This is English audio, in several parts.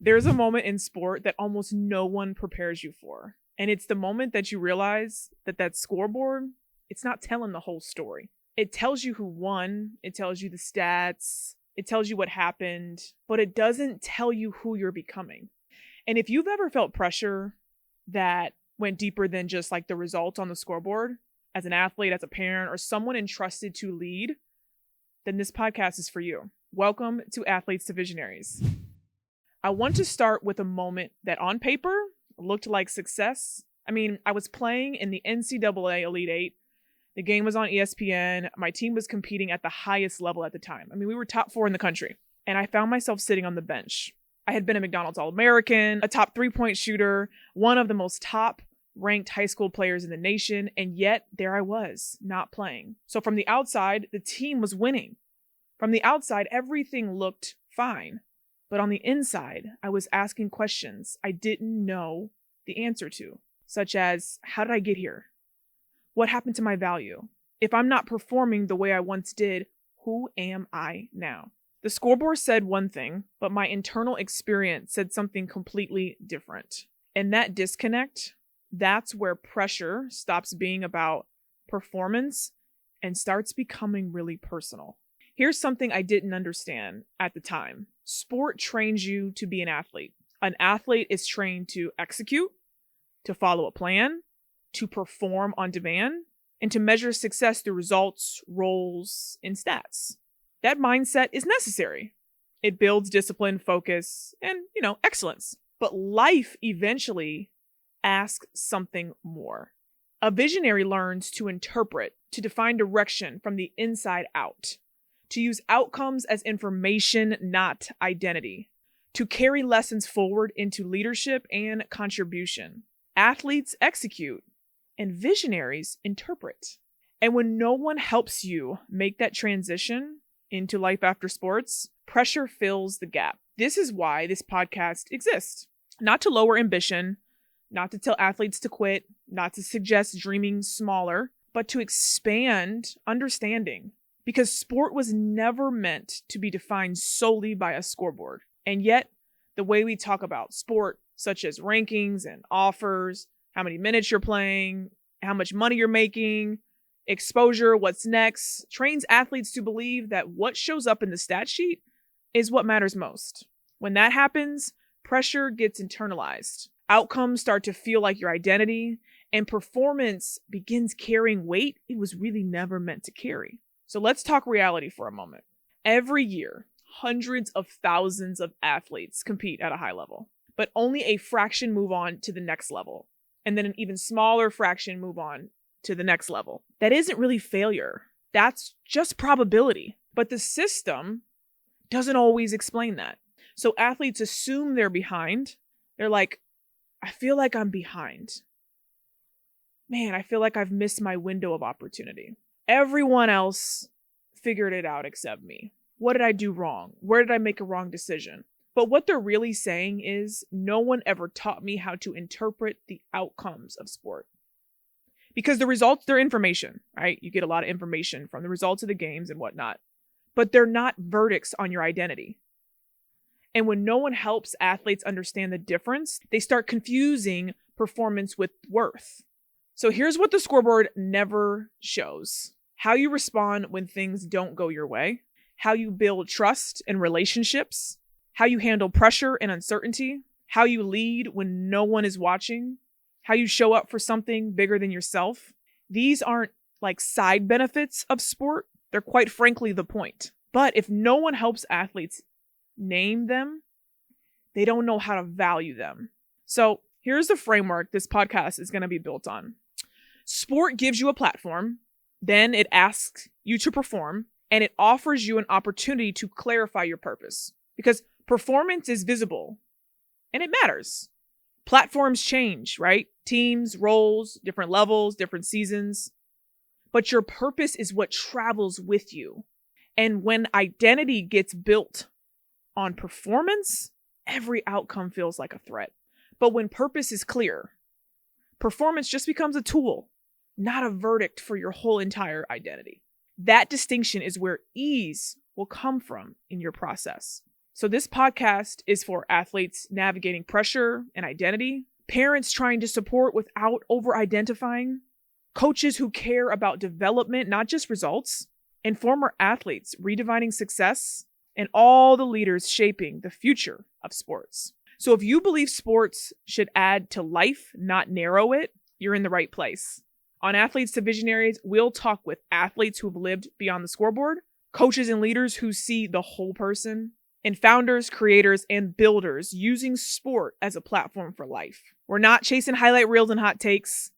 There's a moment in sport that almost no one prepares you for. And it's the moment that you realize that scoreboard, it's not telling the whole story. It tells you who won, it tells you the stats, it tells you what happened, but it doesn't tell you who you're becoming. And if you've ever felt pressure that went deeper than just like the results on the scoreboard, as an athlete, as a parent, or someone entrusted to lead, then this podcast is for you. Welcome to Athletes to Visionaries. I want to start with a moment that on paper looked like success. I was playing in the NCAA Elite Eight. The game was on ESPN. My team was competing at the highest level at the time. We were top 4 in the country. And I found myself sitting on the bench. I had been a McDonald's All-American, a top 3-point shooter, one of the most top-ranked high school players in the nation, and yet there I was, not playing. So from the outside, the team was winning. From the outside, everything looked fine. But on the inside, I was asking questions I didn't know the answer to, such as, how did I get here? What happened to my value? If I'm not performing the way I once did, who am I now? The scoreboard said one thing, but my internal experience said something completely different. And that disconnect, that's where pressure stops being about performance and starts becoming really personal. Here's something I didn't understand at the time. Sport trains you to be an athlete. An athlete is trained to execute, to follow a plan, to perform on demand, and to measure success through results, roles, and stats. That mindset is necessary. It builds discipline, focus, and, excellence. But life eventually asks something more. A visionary learns to interpret, to define direction from the inside out, to use outcomes as information, not identity, to carry lessons forward into leadership and contribution. Athletes execute, and visionaries interpret. And when no one helps you make that transition into life after sports, pressure fills the gap. This is why this podcast exists. Not to lower ambition, not to tell athletes to quit, not to suggest dreaming smaller, but to expand understanding. Because sport was never meant to be defined solely by a scoreboard. And yet, the way we talk about sport, such as rankings and offers, how many minutes you're playing, how much money you're making, exposure, what's next, trains athletes to believe that what shows up in the stat sheet is what matters most. When that happens, pressure gets internalized. Outcomes start to feel like your identity, and performance begins carrying weight it was really never meant to carry. So let's talk reality for a moment. Every year, hundreds of thousands of athletes compete at a high level, but only a fraction move on to the next level. And then an even smaller fraction move on to the next level. That isn't really failure. That's just probability. But the system doesn't always explain that. So athletes assume they're behind. They're like, I feel like I'm behind. Man, I feel like I've missed my window of opportunity. Everyone else figured it out except me. What did I do wrong? Where did I make a wrong decision? But what they're really saying is no one ever taught me how to interpret the outcomes of sport. Because the results, they're information, right? You get a lot of information from the results of the games and whatnot. But they're not verdicts on your identity. And when no one helps athletes understand the difference, they start confusing performance with worth. So here's what the scoreboard never shows. How you respond when things don't go your way, how you build trust and relationships, how you handle pressure and uncertainty, how you lead when no one is watching, how you show up for something bigger than yourself. These aren't like side benefits of sport. They're quite frankly the point. But if no one helps athletes name them, they don't know how to value them. So here's the framework this podcast is going to be built on. Sport gives you a platform. Then it asks you to perform, and it offers you an opportunity to clarify your purpose. Because performance is visible, and it matters. Platforms change, right? Teams, roles, different levels, different seasons. But your purpose is what travels with you. And when identity gets built on performance, every outcome feels like a threat. But when purpose is clear, performance just becomes a tool, not a verdict for your whole entire identity. That distinction is where ease will come from in your process. So this podcast is for athletes navigating pressure and identity, parents trying to support without over-identifying, coaches who care about development, not just results, and former athletes redefining success, and all the leaders shaping the future of sports. So if you believe sports should add to life, not narrow it, you're in the right place. On Athletes to Visionaries, we'll talk with athletes who've lived beyond the scoreboard, coaches and leaders who see the whole person, and founders, creators, and builders using sport as a platform for life. We're not chasing highlight reels and hot takes.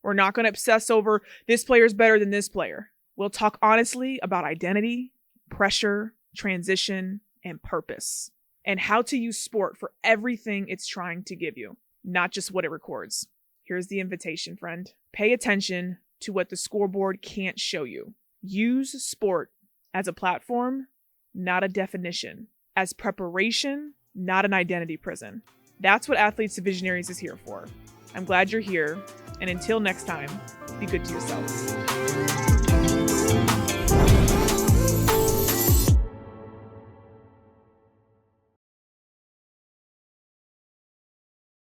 We're not going to obsess over this player's better than this player. We'll talk honestly about identity, pressure, transition, and purpose, and how to use sport for everything it's trying to give you, not just what it records. Here's the invitation, friend. Pay attention to what the scoreboard can't show you. Use sport as a platform, not a definition. As preparation, not an identity prison. That's what Athletes to Visionaries is here for. I'm glad you're here, and until next time, be good to yourself.